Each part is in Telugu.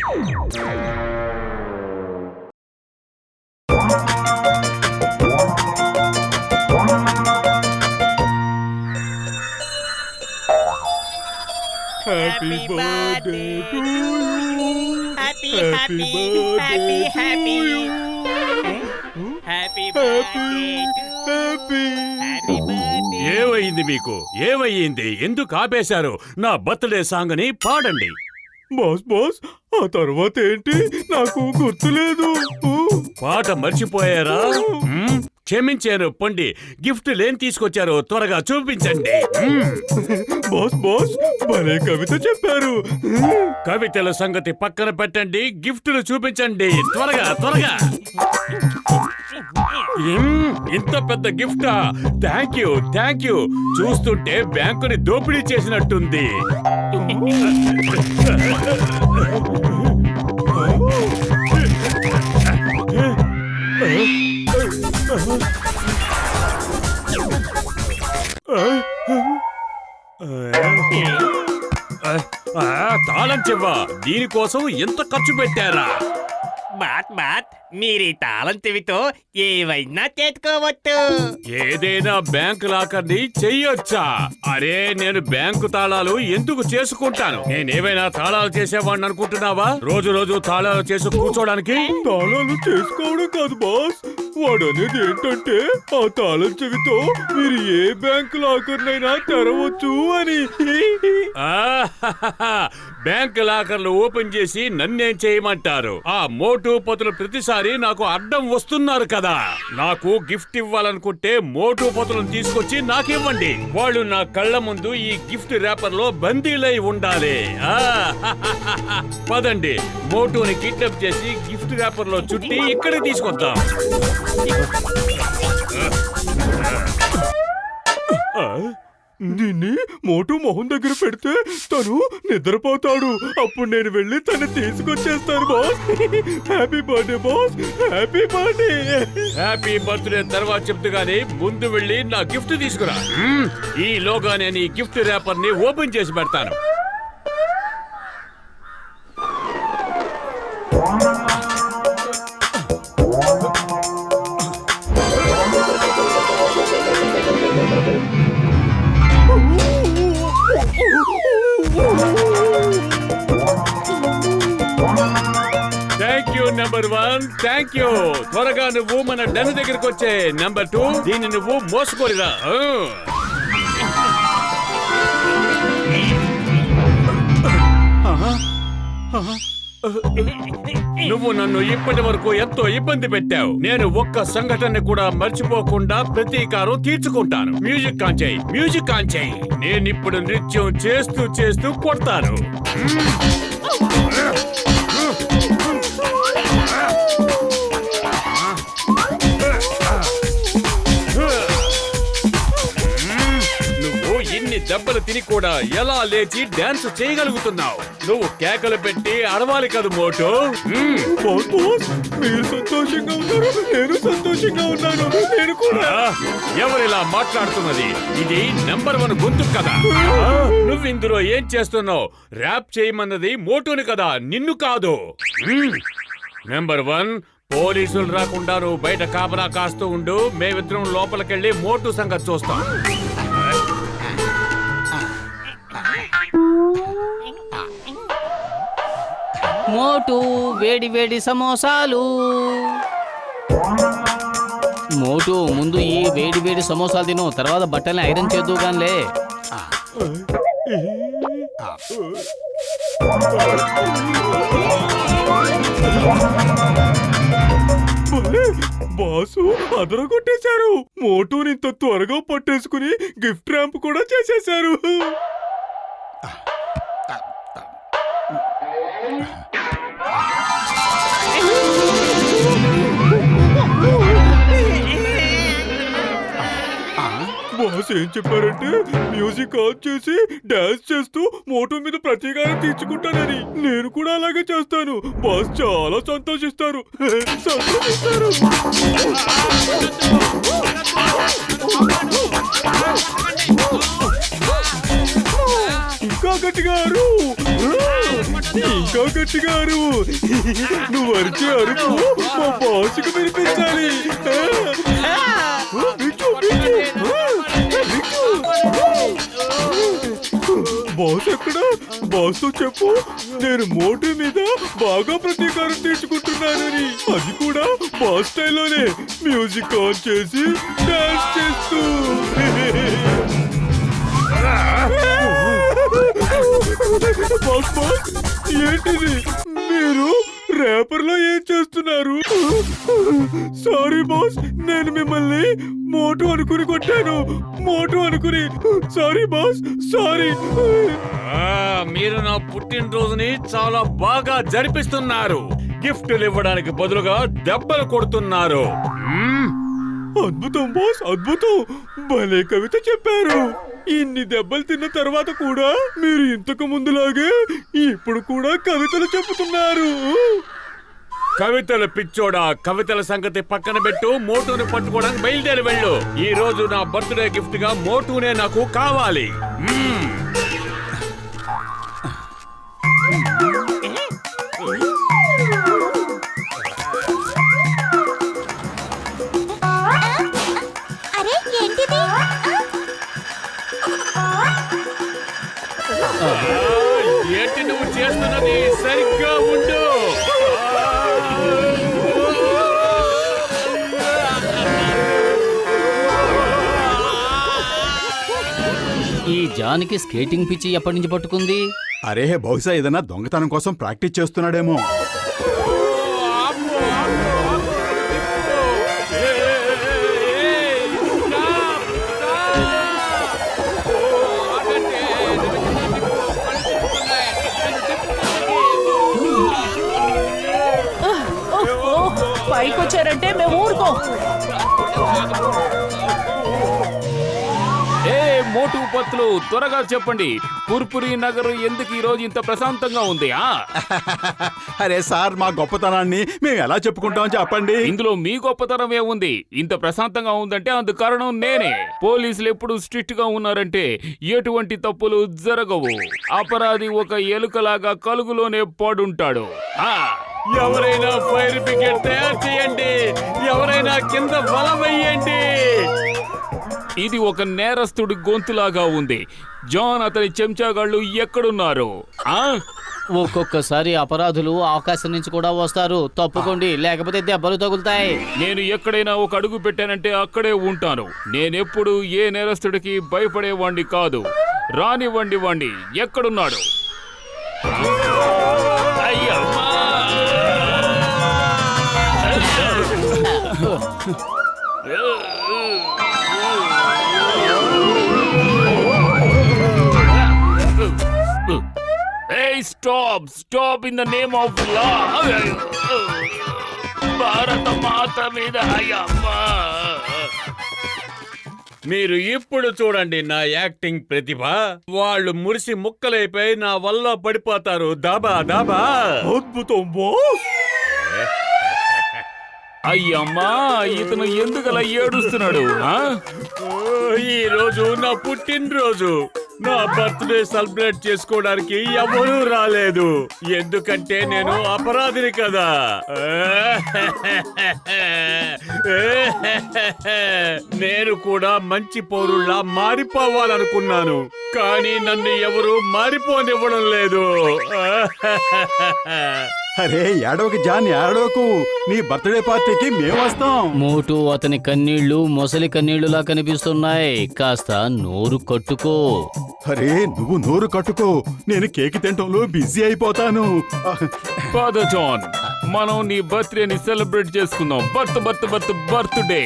Happy birthday to you. Happy birthday to you. Happy birthday Happy. ఏమైంది మీకు? ఏమయ్యింది? ఎందుకు ఆపేశారు? నా బర్త్డే సాంగ్ ని పాడండి. బాస్ ఆ తర్వాత ఏంటి? నాకు గుర్తులేదు. పాట మర్చిపోయారా? క్షమించాను, పొండి. గిఫ్ట్ లేని తీసుకొచ్చారు, త్వరగా చూపించండి. బాస్ భలే కవిత చెప్పారు. కవితల సంగతి పక్కన పెట్టండి, గిఫ్టులు చూపించండి. త్వరగా త్వరగా. ఇంత పెద్ద గిఫ్టా? Thank you. చూస్తుంటే బ్యాంకుని దోపిడీ చేసినట్టుంది. తాళం చెవ్వ, దీనికోసం ఎంత ఖర్చు పెట్టారా? బాత్ మీరీ తాళం చెవితో ఏవైనా చేసుకోవచ్చు. ఏదైనా బ్యాంక్ లాకర్ని చెయ్యొచ్చా? అరే, నేను బ్యాంకు తాళాలు ఎందుకు చేసుకుంటాను? నేనేమైనా తాళాలు చేసేవాడిని అనుకుంటున్నావా? రోజు తాళాలు చేసి కూర్చోడానికి. తాళాలు చేసుకోవడం కాదు బాస్, వాడు అనేది ఏంటంటే ఆ తాళం చెవితో మీరు ఏ బ్యాంక్ లాకర్నైనా తెరవచ్చు అని. బ్యాంక్ లాకర్లు ఓపెన్ చేసి నన్నేం చేయమంటారు? ఆ మోటు పతులు ప్రతిసారి నాకు అడ్డం వస్తున్నారు కదా. నాకు గిఫ్ట్ ఇవ్వాలనుకుంటే మోటు పతులను తీసుకొచ్చి నాకివ్వండి. వాళ్ళు నా కళ్ళ ముందు ఈ గిఫ్ట్ ర్యాపర్ లో బందీలై ఉండాలి. పదండి, మోటుని కిడ్నాప్ చేసి గిఫ్ట్ ర్యాపర్ లో చుట్టి ఇక్కడికి తీసుకొద్దాం. దీన్ని మోటు మొహం దగ్గర పెడితే తను నిద్రపోతాడు. అప్పుడు నేను వెళ్ళి తను తీసుకొచ్చేస్తాను boss. Happy birthday boss, happy birthday. Happy birthday తర్వాత చెప్తూ గానీ ముందు వెళ్ళి నా గిఫ్ట్ తీసుకురా. ఈలోగా నేను ఈ గిఫ్ట్ ర్యాపర్ ని ఓపెన్ చేసి పెడతాను. Thank you number 1, thank you. త్వరగా నువ్వు మన డన్ దగ్గరకు వచ్చే. నెంబర్ 2, దీన్ని నువ్వు మోసుకోరిరా. నువ్వు నన్ను ఇప్పటి వరకు ఎంతో ఇబ్బంది పెట్టావు. నేను ఒక్క సంఘటన కూడా మర్చిపోకుండా ప్రతీకారం తీర్చుకుంటాను. మ్యూజిక్ ఆన్ చేయి. నేనిప్పుడు నృత్యం చేస్తూ కొడతాను. దెబ్బలు తిని కూడా ఎలా లేచి డాన్స్ చేయగలుగుతున్నావు? నువ్వు కేకలు పెట్టి అరవాలి కదా మోటు. మీరు సంతోషంగా ఉన్నారు, నేను సంతోషంగా ఉన్నాను. నేను కూడా. ఎవరిలా మాట్లాడుతున్నది? ఇది నెంబర్ 1 గొంతు కదా. నువ్వు ఇందులో ఏం చేస్తున్నావు? ర్యాప్ చేయమన్నది మోటుని కదా, నిన్ను కాదు. నెంబర్ 1, పోలీసులు రాకుండా నువ్వు బయట కాపలా కాస్తూ ఉండు. మేమిద్దరం లోపలికెళ్ళి మోటు సంగతి చూస్తాం. మోటు వేడి సమోసాలు. మోటు ముందు ఈ వేడి సమోసాలు తిను, తర్వాత బట్టల్ని ఐరన్ చేద్దు గానిలే. బాసు అదరగొట్టేశారు. మోటుని ఇంత త్వరగా పట్టేసుకుని గిఫ్ట్ ర్యాంప్ కూడా చేసేశారు. బాస్ ఏం చెప్పారంటే మ్యూజిక్ ఆన్ చేసి డాన్స్ చేస్తూ మోటో మీద ప్రతీకారం తీర్చుకుంటానని. నేను కూడా అలాగే చేస్తాను. బాస్ చాలా సంతోషిస్తారు. ఇంకా ఇంకా గట్టిగా అరువు. ఇంకా గట్టిగా అరువు. నువ్వు అరిచే అరుపు మా బాస్కి వినిపించాలి. బాస్ ఎక్కడ? బాస్ తో చెప్పు నేను మోటు మీద బాగా ప్రతీకారం తీర్చుకుంటున్నానని. అది కూడా బాస్ స్టైల్లోనే మ్యూజిక్ ఆన్ చేసి డాన్స్ చేస్తూ. బాస్ బాస్ ఏంటిది? మీరు రేపర్లో ఏం చేస్తున్నారు? సారీ బాస్, నేను మిమ్మల్ని మోటు అనుకుని కొట్టాను. మోటు అనుకుని. Sorry boss, sorry. మీరు నా పుట్టినరోజుని చాలా బాగా జరిపిస్తున్నారు. గిఫ్ట్లు ఇవ్వడానికి బదులుగా దెబ్బలు కొడుతున్నారు. అద్భుతం బాస్, అద్భుతం. భలే కవిత చెప్పారు. ఇన్ని దెబ్బలు తిన్న తర్వాత కూడా మీరు ఇంతకు ముందులాగే ఇప్పుడు కూడా కవితలు చెబుతున్నారు. కవితలు పిచ్చోడా, కవితల సంగతి పక్కన పెట్టు. మోటూని పట్టుకోవడానికి బయలుదేరి వెళ్ళు. ఈ రోజు నా బర్త్డే గిఫ్ట్ గా మోటూనే నాకు కావాలి. అరే ఏంటిది? ఏంటి నువ్వు చేస్తున్నది? సరిగ్గా ఉండు. ఈ జాన్కి స్కేటింగ్ పిచ్చి ఎప్పటి నుంచి పట్టుకుంది? అరే బహుశా ఏదైనా దొంగతనం కోసం ప్రాక్టీస్ చేస్తున్నాడేమో. పైకొచ్చారంటే మేము ఊరుకోం. మోటు పత్తులు త్వరగా చెప్పండి, పుర్పురి నగర్ ఎందుకు ఈ రోజు ఇంత ప్రశాంతంగా ఉంది? అరే సార్, మా గొప్పతనాన్ని మేము ఎలా చెప్పుకుంటామని చెప్పండి. ఇందులో మీ గొప్పతనం ఏముంది? ఇంత ప్రశాంతంగా ఉందంటే అందుకు కారణం నేనే. పోలీసులు ఎప్పుడు స్ట్రిక్ట్ గా ఉన్నారంటే ఎటువంటి తప్పులు జరగవు. అపరాధి ఒక ఎలుకలాగా కలుగులోనే పడుంటాడు. ఎవరైనా ఫైర్ బ్రిగేడ్ తయారు చేయండి. ఎవరైనా కింద వల వేయండి. ఇది ఒక నేరస్తుడి గొంతులాగా ఉంది. జాన్, అతని చెంచాగాళ్ళు ఎక్కడున్నారు? ఒక్కొక్కసారి అపరాధులు ఆకాశం నుంచి కూడా వస్తారు. తప్పుకోండి, లేకపోతే దెబ్బలు తగులుతాయి. నేను ఎక్కడైనా ఒక అడుగు పెట్టానంటే అక్కడే ఉంటాను. నేనెప్పుడు ఏ నేరస్తుడికి భయపడేవాణ్ణి కాదు. రానివ్వండి వాణ్ణి. ఎక్కడున్నాడు? అయ్యమ్మా! Hey, stop in the name of law. భారత మాత మీద అయ్యమ్మా! మీరు ఇప్పుడు చూడండి నా యాక్టింగ్ ప్రతిభ. వాళ్ళు మురిసి ముక్కలైపోయి నా వల్ల పడిపోతారు. దాబా దాబా. అద్భుతం బాస్. అయ్యమ్మా, ఇతను ఎందుకలా ఏడుస్తున్నాడు? ఈ రోజు నా పుట్టినరోజు. నా బర్త్డే సెలబ్రేట్ చేసుకోవడానికి ఎవరూ రాలేదు. ఎందుకంటే నేను అపరాధిని కదా. నేను కూడా మంచి పౌరుల్లా మారిపోవాలనుకున్నాను, కానీ నన్ను ఎవరు మారిపోనివ్వడం లేదు. అరే ఏడవకి జాన్, ఏడవకు. నీ బర్త్డే పార్టీకి మేము వస్తాం. మోటు, అతని కన్నీళ్లు మొసలి కన్నీళ్లులా కనిపిస్తున్నాయి. కాస్త నోరు కట్టుకో. అరే నువ్వు నోరు కట్టుకో, నేను కేక్ తినటంలో బిజీ అయిపోతాను. ఫాదర్ జాన్, మనం నీ బర్త్డేని సెలబ్రేట్ చేసుకుందాం. బర్త్డే.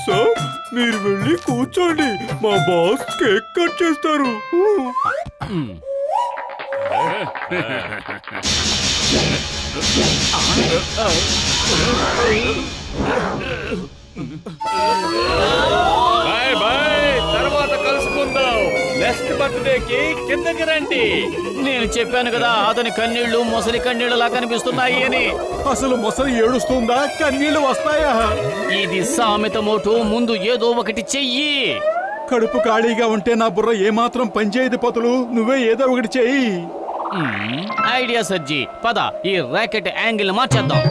సార్ మీరు వెళ్ళి కూర్చోండి. మా బాస్ కేక్ కట్ చేస్తారు. బాయ్ బాయ్, తర్వాత కలుసుకుందాం. నెక్స్ట్ బర్త్డేకి కిందకి రండి. నేను చెప్పాను కదా, అతని కన్నీళ్లు మొసలి కన్నీళ్లులా కనిపిస్తున్నాయి అని. అసలు మొసలి ఏడుస్తుందా? కన్నీళ్లు వస్తాయా? ఇది సామెత మోటు. ముందు ఏదో ఒకటి చెయ్యి. కడుపు ఖాళీగా ఉంటే నా బుర్ర ఏమాత్రం పనిచేయదు పతులు. నువ్వే ఏదో ఒకటి చెయ్యి. ఐడియా సజ్జి, పద ఈ ర్యాకెట్ యాంగిల్ మార్చేద్దాం.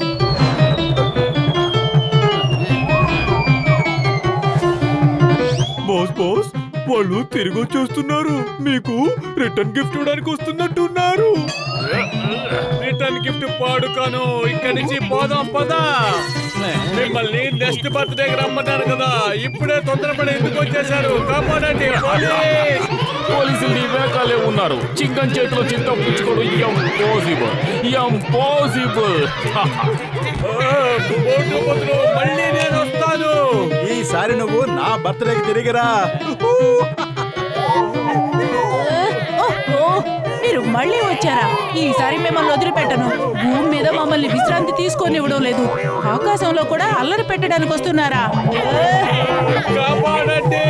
బాస్ వాళ్ళు తిరిగి వచ్చేస్తున్నారు. మీకు రిటర్న్ గిఫ్ట్ ఇవ్వడానికి వస్తున్నట్టున్నారు. Return gift పాడుకాను. ఇక్కడి నుంచి పోదాం పదా. మిమ్మల్ని నెక్స్ట్ బర్త్డే రమ్మన్నాను కదా, ఇప్పుడే తొందరపడి ఎందుకు వచ్చేసారు? కాపాడండి పోలీస్! పోలీసులు నీ వెనకాలే ఉన్నారు. చింకం చేతిలో చింత పుచ్చుకోవడం ఇంపాసిబుల్. మోటు పతులు, మళ్ళీ నేను వస్తాను. ఈసారి నువ్వు నా బర్త్డేకి తిరిగిరా. ఓహో, మీరు మళ్ళీ వచ్చారా? ఈసారి మిమ్మల్ని వదిలిపెట్టను. భూమి మీద మమ్మల్ని విశ్రాంతి తీసుకొనివ్వడం లేదు, ఆకాశంలో కూడా అల్లరి పెట్టడానికి వస్తున్నారా? కాపాడండి.